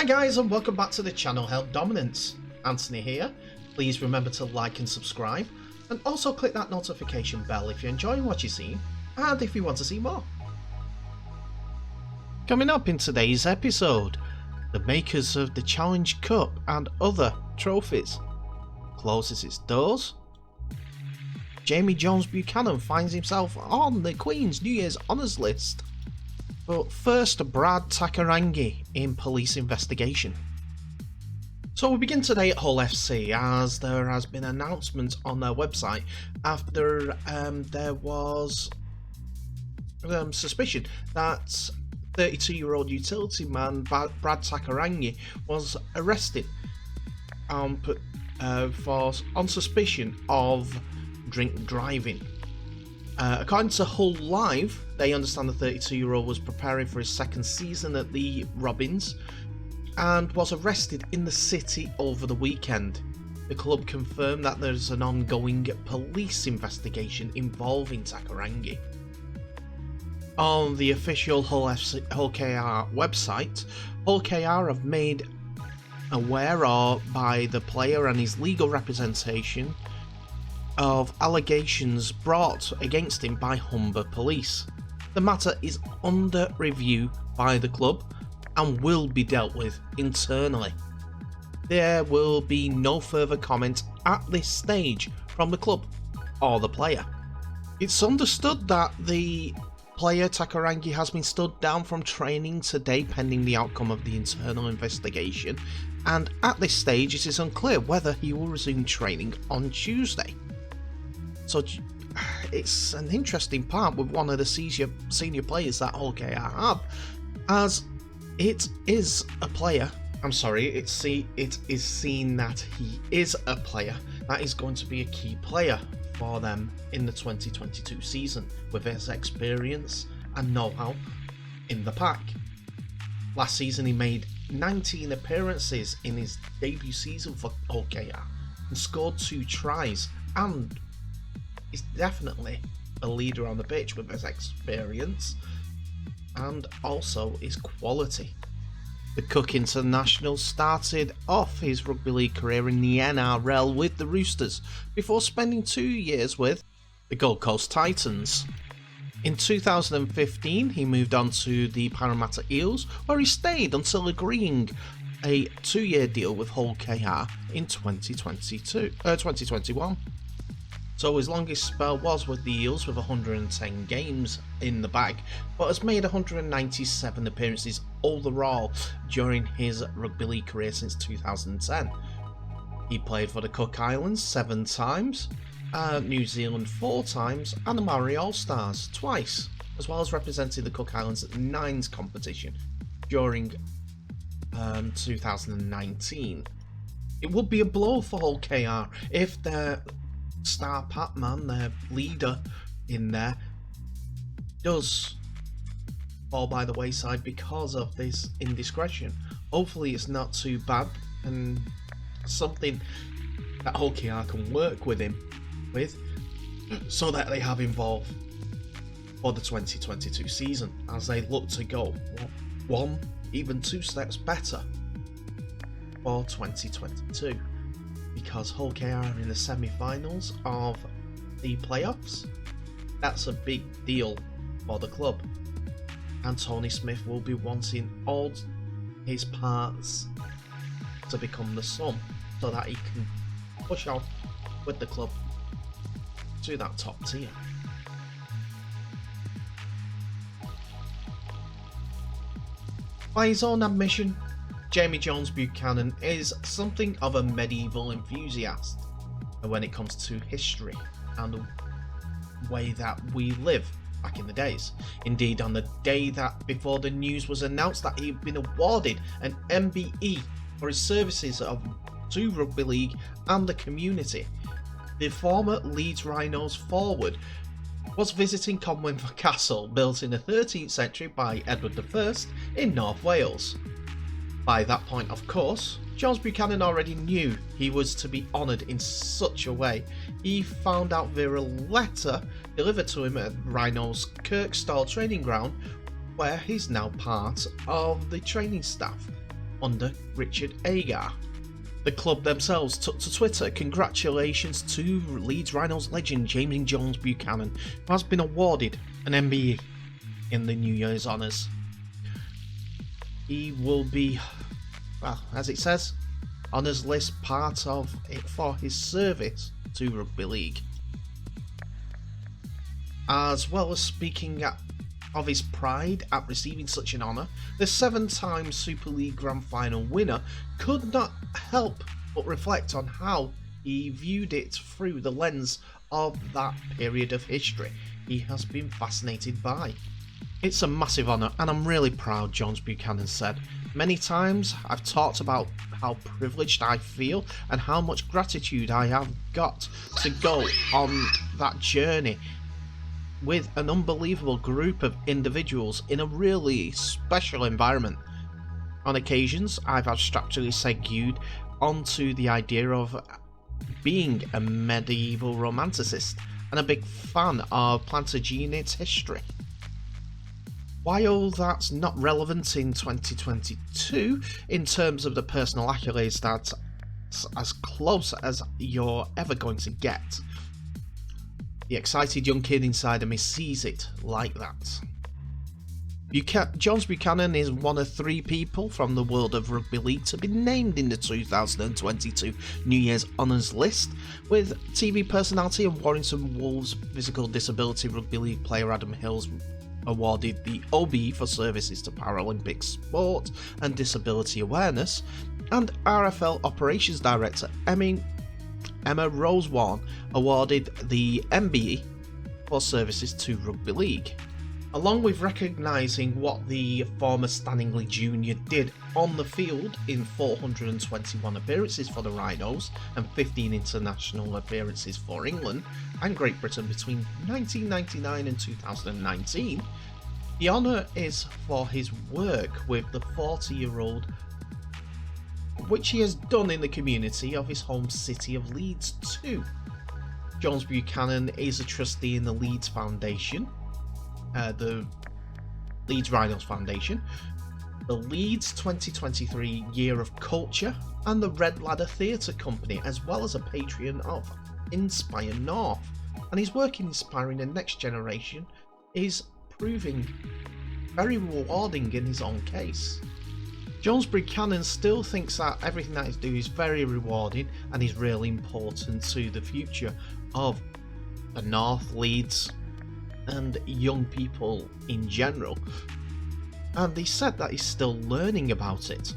Hi guys, and welcome back to the channel Held Dominance. Anthony here. Please remember to like and subscribe, and also click that notification bell if you're enjoying what you see and if you want to see more. Coming up in today's episode, the makers of the Challenge Cup and other trophies closes its doors. Jaime Jones-Buchanan finds himself on the Queen's New Year's Honours list. But first, Brad Takarairangi in police investigation. So we begin today at Hull FC, as there has been announcements on their website after there was suspicion that 32-year-old utility man Brad Takarairangi was arrested on suspicion of drink driving. According to Hull Live, they understand the 32-year-old was preparing for his second season at the Robins and was arrested in the city over the weekend. The club confirmed that there's an ongoing police investigation involving Takarairangi. On the official Hull KR website, Hull KR have made aware by the player and his legal representation of allegations brought against him by Humber Police. The matter is under review by the club and will be dealt with internally. There will be no further comment at this stage from the club or the player. It's understood that the player Takarairangi has been stood down from training today pending the outcome of the internal investigation, and at this stage it is unclear whether he will resume training on Tuesday. So it's an interesting part with one of the senior players that Hull KR have, as it is a player. It is seen that he is a player that is going to be a key player for them in the 2022 season, with his experience and know-how in the pack. Last season he made 19 appearances in his debut season for Hull KR and scored 2 tries, and is definitely a leader on the pitch with his experience and also his quality. The Cook International started off his rugby league career in the NRL with the Roosters before spending 2 years with the Gold Coast Titans. In 2015 he moved on to the Parramatta Eels, where he stayed until agreeing a 2-year deal with Hull KR in 2021. So his longest spell was with the Eels with 110 games in the bag, but has made 197 appearances overall during his rugby league career since 2010. He played for the Cook Islands 7 times, New Zealand 4 times, and the Maori All-Stars twice, as well as representing the Cook Islands at the Nines competition during 2019. It would be a blow for Hull KR if their star Patman, their leader in there, does fall by the wayside because of this indiscretion. Hopefully it's not too bad and something that Hull KR can work with him with, so that they have involved for the 2022 season as they look to go 1, even 2 steps better for 2022. Because Hull KR are in the semi-finals of the playoffs. That's a big deal for the club, and Tony Smith will be wanting all his parts to become the sum so that he can push on with the club to that top tier. By his own admission, Jaime Jones-Buchanan is something of a medieval enthusiast when it comes to history and the way that we live back in the days. Indeed, on the day that before the news was announced that he had been awarded an MBE for his services to rugby league and the community, the former Leeds Rhinos forward was visiting Conwynford Castle, built in the 13th century by Edward I in North Wales. By that point, of course, Jones-Buchanan already knew he was to be honoured in such a way. He found out via a letter delivered to him at Rhinos Kirkstall training ground, where he's now part of the training staff under Richard Agar. The club themselves took to Twitter congratulations to Leeds Rhinos legend Jaime Jones-Buchanan, who has been awarded an MBE in the New Year's honours. He will be, well, as it says, honours list part of it for his service to rugby league. As well as speaking of his pride at receiving such an honour, the 7-time Super League Grand Final winner could not help but reflect on how he viewed it through the lens of that period of history he has been fascinated by. It's a massive honour and I'm really proud, Jones-Buchanan said. Many times I've talked about how privileged I feel and how much gratitude I have got to go on that journey with an unbelievable group of individuals in a really special environment. On occasions, I've abstractly segued onto the idea of being a medieval romanticist and a big fan of Plantagenet's history. While that's not relevant in 2022 in terms of the personal accolades, that's as close as you're ever going to get. The excited young kid inside of me sees it like that. Jones-Buchanan is one of 3 people from the world of rugby league to be named in the 2022 New Year's Honours list, with TV personality and Warrington Wolves physical disability rugby league player Adam Hills awarded the OBE for services to Paralympic sport and disability awareness, and RFL Operations Director Emma Rosewarne awarded the MBE for services to rugby league. Along with recognising what the former Stanley Jr. did on the field in 421 appearances for the Rhinos and 15 international appearances for England and Great Britain between 1999 and 2019, the honour is for his work with the 40-year-old, which he has done in the community of his home city of Leeds too. Jones-Buchanan is a trustee in the Leeds Foundation, the Leeds Rhinos Foundation, the Leeds 2023 Year of Culture, and the Red Ladder Theatre Company, as well as a patron of Inspire North. And his work in inspiring the next generation is proving very rewarding in his own case. Jones-Buchanan still thinks that everything that he's doing is very rewarding and is really important to the future of the North, Leeds, and young people in general. And he said that he's still learning about it.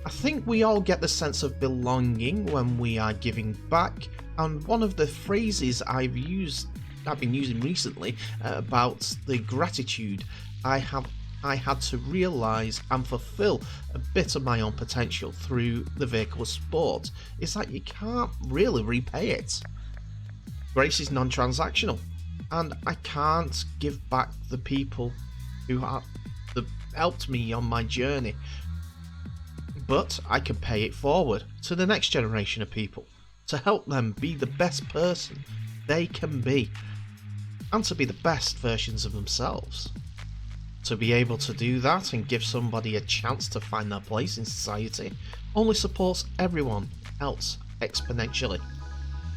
I think we all get the sense of belonging when we are giving back, and one of the phrases I've been using recently about the gratitude I had to realise and fulfil a bit of my own potential through the vehicle of sport is that you can't really repay it. Grace is non-transactional, and I can't give back the people who have helped me on my journey, but I can pay it forward to the next generation of people to help them be the best person they can be and to be the best versions of themselves. To be able to do that and give somebody a chance to find their place in society only supports everyone else exponentially.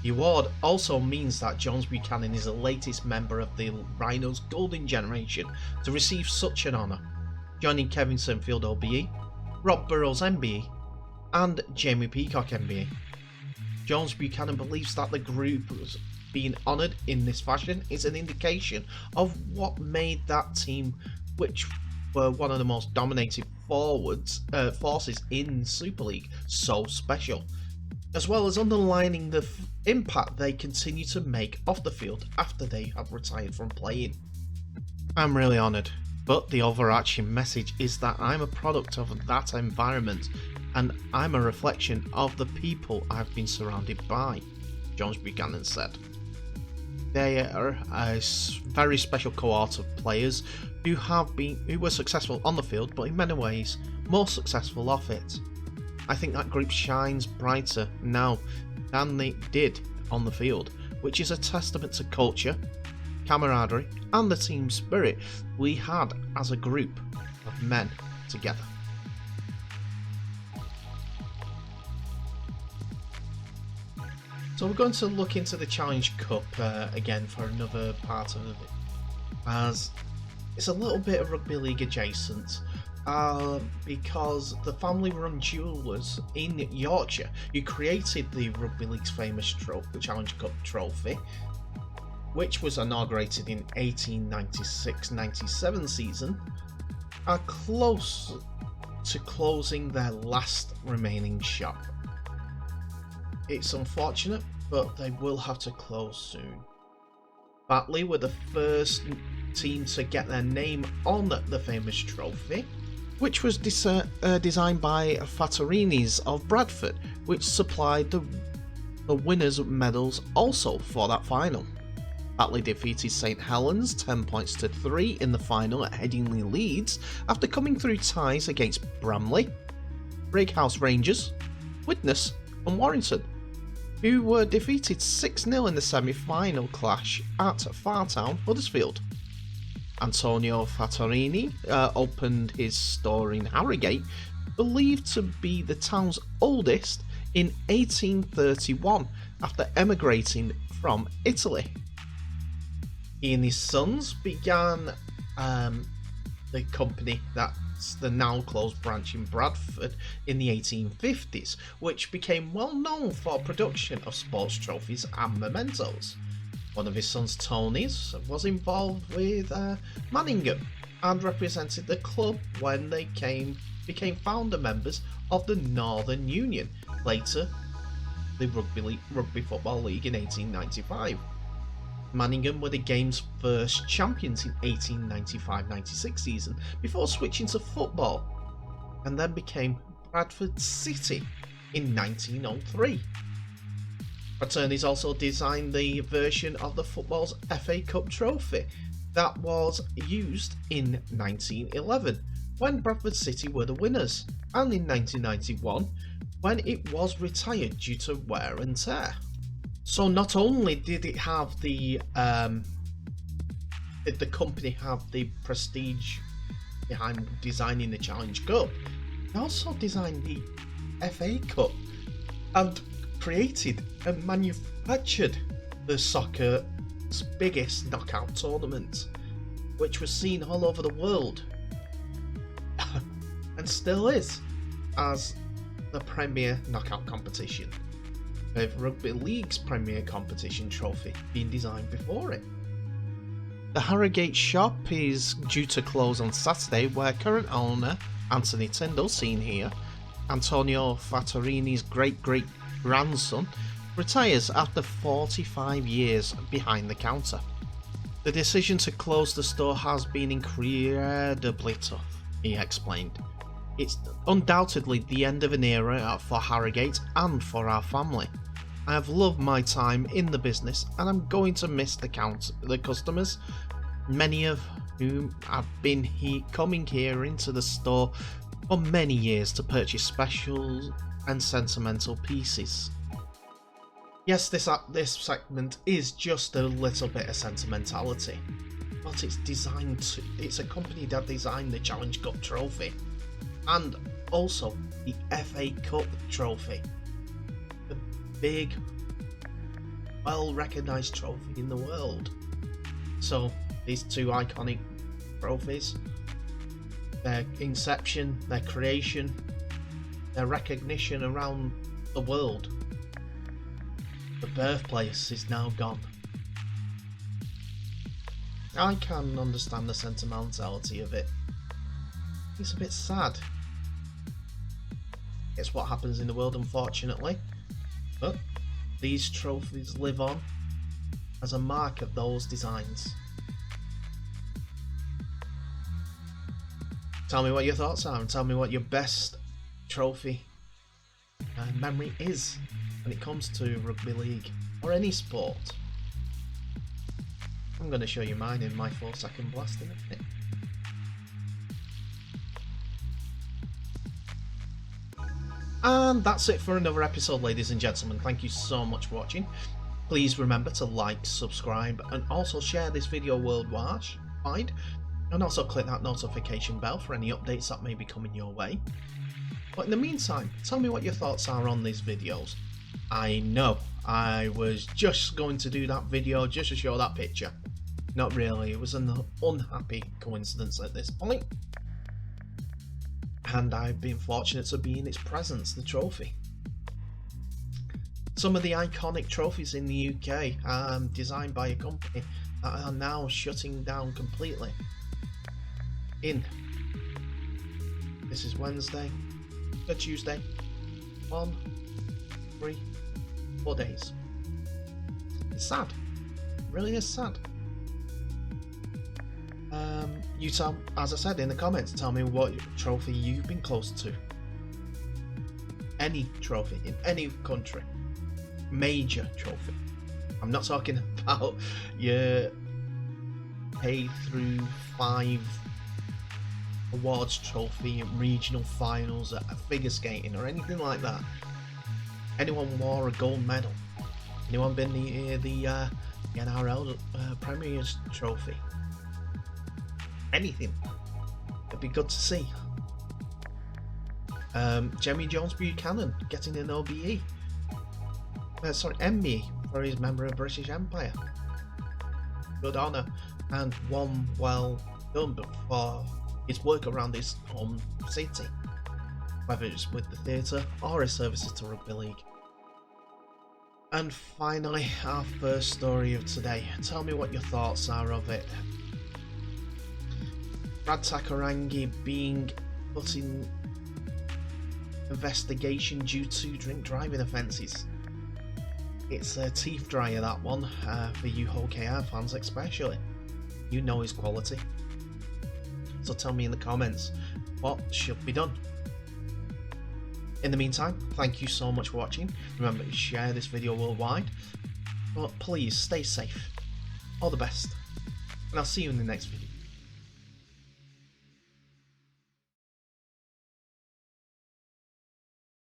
The award also means that Jones-Buchanan is the latest member of the Rhinos Golden Generation to receive such an honour, joining Kevin Sinfield OBE, Rob Burrows MBE, and Jamie Peacock MBE. Jones-Buchanan believes that the group being honoured in this fashion is an indication of what made that team, which were one of the most dominated forces in Super League, so special, as well as underlining the impact they continue to make off the field after they have retired from playing. I'm really honoured, but the overarching message is that I'm a product of that environment and I'm a reflection of the people I've been surrounded by, Jones-Buchanan said. They are a very special cohort of players who were successful on the field, but in many ways more successful off it. I think that group shines brighter now than they did on the field, which is a testament to culture, camaraderie, and the team spirit we had as a group of men together. So we're going to look into the Challenge Cup again for another part of it, as it's a little bit of rugby league adjacent, because the family-run jewellers in Yorkshire who created the rugby league's famous trophy, the Challenge Cup trophy, which was inaugurated in 1896-97 season, are close to closing their last remaining shop. It's unfortunate, but they will have to close soon. Batley were the first team to get their name on the famous trophy, which was designed by Fattorinis of Bradford, which supplied the winners' medals also for that final. Batley defeated St Helens 10 points to 3 in the final at Headingley Leeds after coming through ties against Bramley, Brighouse Rangers, Widnes and Warrington, who were defeated 6-0 in the semi-final clash at Fartown, Huddersfield. Antonio Fattorini opened his store in Harrogate, believed to be the town's oldest, in 1831 after emigrating from Italy. He and his sons began the company that's the now closed branch in Bradford in the 1850s, which became well known for production of sports trophies and mementos. One of his sons, Tony's, was involved with Manningham and represented the club when they became founder members of the Northern Union, later the Rugby Football League in 1895. Manningham were the game's first champions in 1895-96 season before switching to football, and then became Bradford City in 1903. Fraterni's also designed the version of the football's FA Cup trophy that was used in 1911 when Bradford City were the winners, and in 1991 when it was retired due to wear and tear. So not only did it have did the company have the prestige behind designing the Challenge Cup, they also designed the FA Cup and created and manufactured the soccer's biggest knockout tournament, which was seen all over the world and still is as the premier knockout competition, with Rugby League's premier competition trophy being designed before it. The Harrogate shop is due to close on Saturday, where current owner Anthony Tyndall, seen here, Antonio Fattorini's great-great-grandson, retires after 45 years behind the counter. The decision to close the store has been incredibly tough, he explained. It's undoubtedly the end of an era for Harrogate and for our family. I have loved my time in the business and I'm going to miss the customers, many of whom have been coming here into the store for many years to purchase special and sentimental pieces. Yes, this segment is just a little bit of sentimentality, but it's a company that designed the Challenge Cup trophy and also the FA Cup trophy, the big, well-recognised trophy in the world. So these two iconic trophies, their inception, their creation, their recognition around the world, the birthplace is now gone. I can understand the sentimentality of it. It's a bit sad. It's what happens in the world, unfortunately. But these trophies live on as a mark of those designs. Tell me what your thoughts are, and tell me what your best trophy memory is when it comes to rugby league or any sport. I'm going to show you mine in my 4-second blast in a minute. And that's it for another episode, ladies and gentlemen. Thank you so much for watching. Please remember to like, subscribe, and also share this video worldwide. And also click that notification bell for any updates that may be coming your way. But in the meantime, tell me what your thoughts are on these videos. I know. I was just going to do that video just to show that picture. Not really. It was an unhappy coincidence at this point. And I've been fortunate to be in its presence, the trophy. Some of the iconic trophies in the UK, designed by a company that are now shutting down completely. This is Wednesday, Tuesday, 1, 3, 4 days. It's sad. It really is sad. You tell, as I said in the comments, tell me what trophy you've been close to. Any trophy in any country. Major trophy. I'm not talking about your K through 5 awards trophy, regional finals at figure skating or anything like that. Anyone wore a gold medal? Anyone been the NRL Premier's trophy? Anything. It'd be good to see. Jaime Jones-Buchanan getting an OBE. MBE for his member of British Empire. Good honour, and one well done for his work around his home city, whether it's with the theatre or his services to rugby league. And finally, our first story of today. Tell me what your thoughts are of it. Takarairangi being put in investigation due to drink driving offences. It's a teeth dryer, that one, for you OKR fans especially. You know his quality. So tell me in the comments what should be done. In the meantime, thank you so much for watching. Remember to share this video worldwide. But please stay safe. All the best. And I'll see you in the next video.